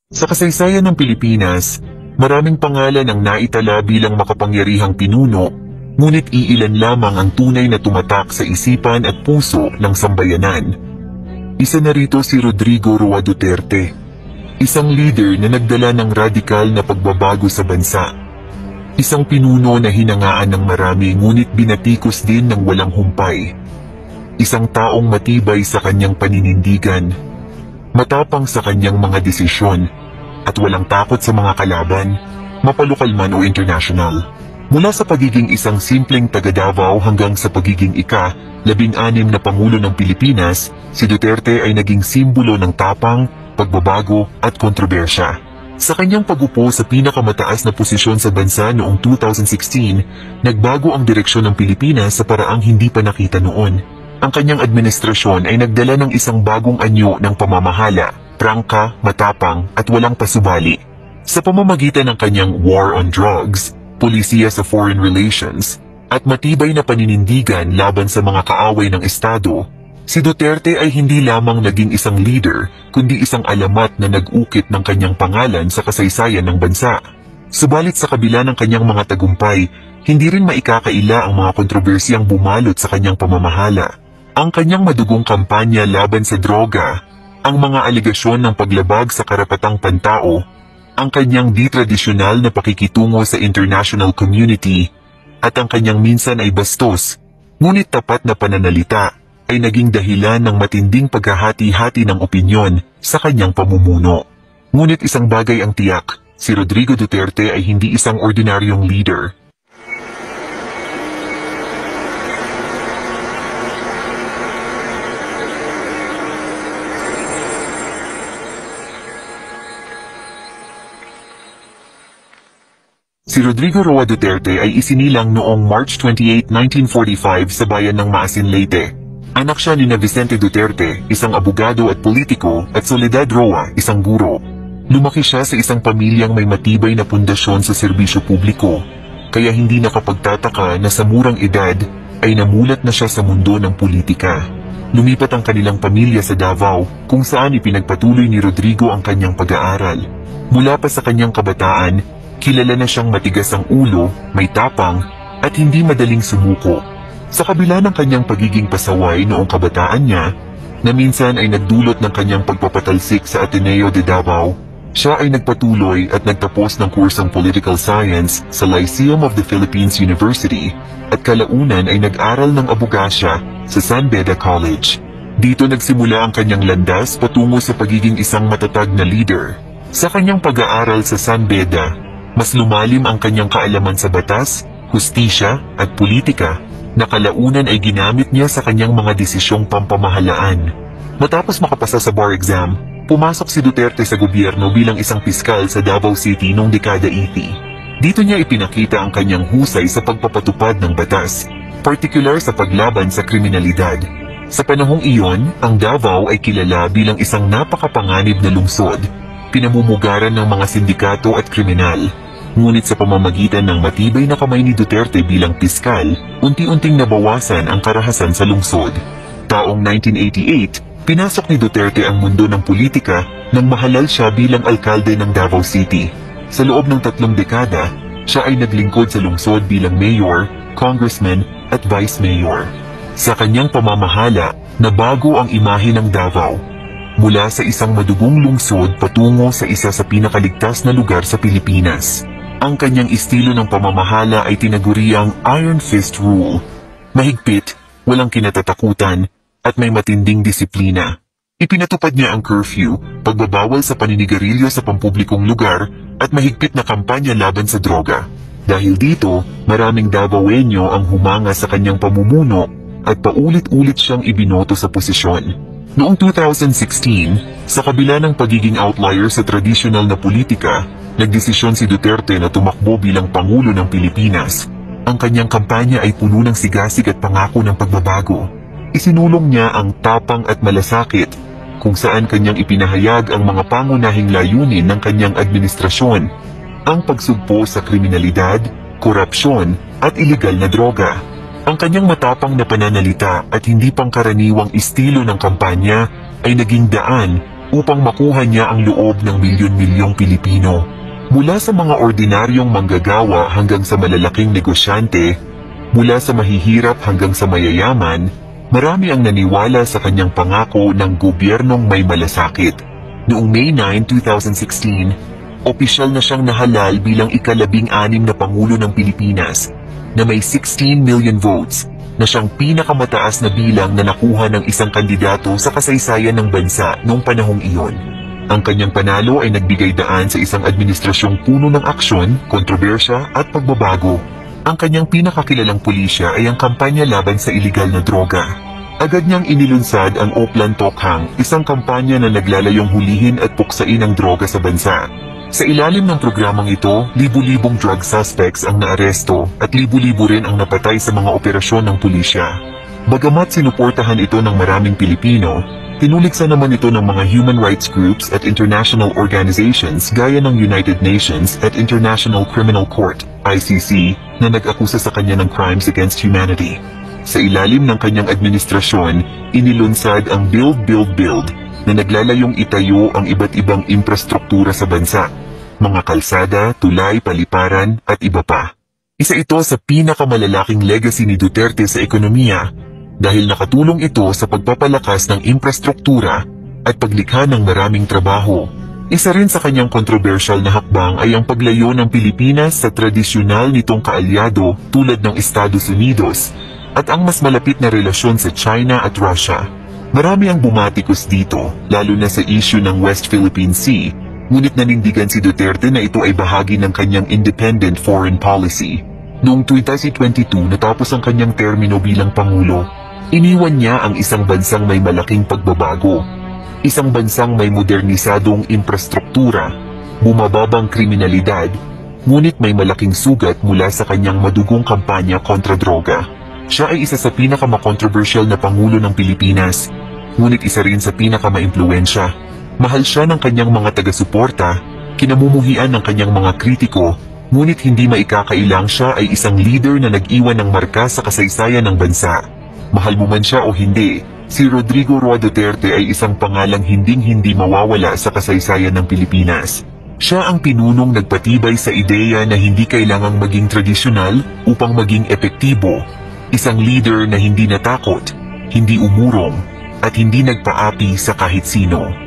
Sa kasaysayan ng Pilipinas, maraming pangalan ang naitala bilang makapangyarihang pinuno, ngunit iilan lamang ang tunay na tumatak sa isipan at puso ng sambayanan. Isa na rito si Rodrigo Roa Duterte, isang leader na nagdala ng radikal na pagbabago sa bansa. Isang pinuno na hinangaan ng marami ngunit binatikos din ng walang humpay. Isang taong matibay sa kanyang paninindigan, matapang sa kanyang mga desisyon, at walang takot sa mga kalaban, mapalokal man o international. Mula sa pagiging isang simpleng taga-Davao hanggang sa pagiging ika-16 na Pangulo ng Pilipinas, si Duterte ay naging simbolo ng tapang, pagbabago at kontrobersya. Sa kanyang pag-upo sa pinakamataas na posisyon sa bansa noong 2016, nagbago ang direksyon ng Pilipinas sa paraang hindi pa nakita noon. Ang kanyang administrasyon ay nagdala ng isang bagong anyo ng pamamahala, prangka, matapang at walang pasubali. Sa pamamagitan ng kanyang war on drugs, polisiya sa foreign relations, at matibay na paninindigan laban sa mga kaaway ng Estado, si Duterte ay hindi lamang naging isang leader, kundi isang alamat na nag-ukit ng kanyang pangalan sa kasaysayan ng bansa. Subalit sa kabila ng kanyang mga tagumpay, hindi rin maikakaila ang mga kontrobersiyang bumalot sa kanyang pamamahala. Ang kanyang madugong kampanya laban sa droga, ang mga alegasyon ng paglabag sa karapatang pantao, ang kanyang di-tradisyonal na pakikitungo sa international community, at ang kanyang minsan ay bastos, ngunit tapat na pananalita, ay naging dahilan ng matinding paghahati-hati ng opinyon sa kanyang pamumuno. Ngunit isang bagay ang tiyak, si Rodrigo Duterte ay hindi isang ordinaryong leader. Si Rodrigo Roa Duterte ay isinilang noong March 28, 1945 sa bayan ng Maasin, Leyte. Anak siya ni Vicente Duterte, isang abogado at politiko, at Soledad Roa, isang guro. Lumaki siya sa isang pamilyang may matibay na pundasyon sa serbisyo publiko, kaya hindi nakapagtataka na sa murang edad ay namulat na siya sa mundo ng politika. Lumipat ang kanilang pamilya sa Davao, kung saan ipinagpatuloy ni Rodrigo ang kanyang pag-aaral. Mula pa sa kanyang kabataan, kilala na siyang matigas ang ulo, may tapang, at hindi madaling sumuko. Sa kabila ng kanyang pagiging pasaway noong kabataan niya, na minsan ay nagdulot ng kanyang pagpapatalsik sa Ateneo de Davao, siya ay nagpatuloy at nagtapos ng kursong Political Science sa Lyceum of the Philippines University at kalaunan ay nag-aral ng abogasya sa San Beda College. Dito nagsimula ang kanyang landas patungo sa pagiging isang matatag na leader. Sa kanyang pag-aaral sa San Beda, mas lumalim ang kanyang kaalaman sa batas, hustisya at politika na kalaunan ay ginamit niya sa kanyang mga desisyong pampamahalaan. Matapos makapasa sa bar exam, pumasok si Duterte sa gobyerno bilang isang piskal sa Davao City noong dekada 80. Dito niya ipinakita ang kanyang husay sa pagpapatupad ng batas, partikular sa paglaban sa kriminalidad. Sa panahong iyon, ang Davao ay kilala bilang isang napakapanganib na lungsod, pinamumugaran ng mga sindikato at kriminal. Ngunit sa pamamagitan ng matibay na kamay ni Duterte bilang piskal, unti-unting nabawasan ang karahasan sa lungsod. Taong 1988, pinasok ni Duterte ang mundo ng politika nang mahalal siya bilang alkalde ng Davao City. Sa loob ng 3 dekada, siya ay naglingkod sa lungsod bilang mayor, congressman at vice mayor. Sa kanyang pamamahala, nabago ang imahe ng Davao. Mula sa isang madugong lungsod patungo sa isa sa pinakaligtas na lugar sa Pilipinas. Ang kanyang estilo ng pamamahala ay tinaguriang Iron Fist Rule. Mahigpit, walang kinatatakutan, at may matinding disiplina. Ipinatupad niya ang curfew, pagbabawal sa paninigarilyo sa pampublikong lugar, at mahigpit na kampanya laban sa droga. Dahil dito, maraming Davaoenyo ang humanga sa kanyang pamumuno at paulit-ulit siyang ibinoto sa posisyon. Noong 2016, sa kabila ng pagiging outlier sa tradisyonal na politika, nagdesisyon si Duterte na tumakbo bilang Pangulo ng Pilipinas. Ang kanyang kampanya ay puno ng sigasig at pangako ng pagbabago. Isinulong niya ang tapang at malasakit, kung saan kanyang ipinahayag ang mga pangunahing layunin ng kanyang administrasyon, ang pagsugpo sa kriminalidad, korupsyon at ilegal na droga. Ang kanyang matapang na pananalita at hindi pangkaraniwang estilo ng kampanya ay naging daan upang makuha niya ang loob ng milyon-milyong Pilipino. Mula sa mga ordinaryong manggagawa hanggang sa malalaking negosyante, mula sa mahihirap hanggang sa mayayaman, marami ang naniwala sa kanyang pangako ng gobyernong may malasakit. Noong May 9, 2016, opisyal na siyang nahalal bilang ika-16 na Pangulo ng Pilipinas na may 16 million votes, na siyang pinakamataas na bilang na nakuha ng isang kandidato sa kasaysayan ng bansa noong panahong iyon. Ang kanyang panalo ay nagbigay daan sa isang administrasyong puno ng aksyon, kontrobersya at pagbabago. Ang kanyang pinakakilalang pulisya ay ang kampanya laban sa iligal na droga. Agad niyang inilunsad ang Oplan Tokhang, isang kampanya na naglalayong hulihin at puksain ang droga sa bansa. Sa ilalim ng programang ito, libu-libong drug suspects ang naaresto at libu-libo rin ang napatay sa mga operasyon ng pulisya. Bagamat sinuportahan ito ng maraming Pilipino, tinuliksa naman ito ng mga human rights groups at international organizations gaya ng United Nations at International Criminal Court, ICC, na nag-akusa sa kanya ng crimes against humanity. Sa ilalim ng kanyang administrasyon, inilunsad ang Build, Build, Build na naglalayong itayo ang iba't ibang infrastruktura sa bansa, mga kalsada, tulay, paliparan at iba pa. Isa ito sa pinakamalalaking legacy ni Duterte sa ekonomiya dahil nakatulong ito sa pagpapalakas ng infrastruktura at paglikha ng maraming trabaho. Isa rin sa kanyang kontrobersyal na hakbang ay ang paglayo ng Pilipinas sa tradisyonal nitong kaalyado tulad ng Estados Unidos at ang mas malapit na relasyon sa China at Russia. Marami ang bumatikos dito, lalo na sa issue ng West Philippine Sea, ngunit nanindigan si Duterte na ito ay bahagi ng kanyang independent foreign policy. Noong 2022 natapos ang kanyang termino bilang Pangulo, iniwan niya ang isang bansang may malaking pagbabago. Isang bansang may modernisadong infrastruktura, bumababang kriminalidad, ngunit may malaking sugat mula sa kanyang madugong kampanya kontra droga. Siya ay isa sa pinakamakontrobersyal na Pangulo ng Pilipinas, ngunit isa rin sa pinakamaimpluwensya. Mahal siya ng kanyang mga taga-suporta, kinamumuhian ng kanyang mga kritiko, ngunit hindi maikakailang siya ay isang leader na nag-iwan ng marka sa kasaysayan ng bansa. Mahal mo man siya o hindi, si Rodrigo Roa Duterte ay isang pangalang hinding-hindi mawawala sa kasaysayan ng Pilipinas. Siya ang pinunong nagpatibay sa ideya na hindi kailangang maging tradisyonal upang maging epektibo. Isang leader na hindi natakot, hindi umurong, at hindi nagpaapi sa kahit sino.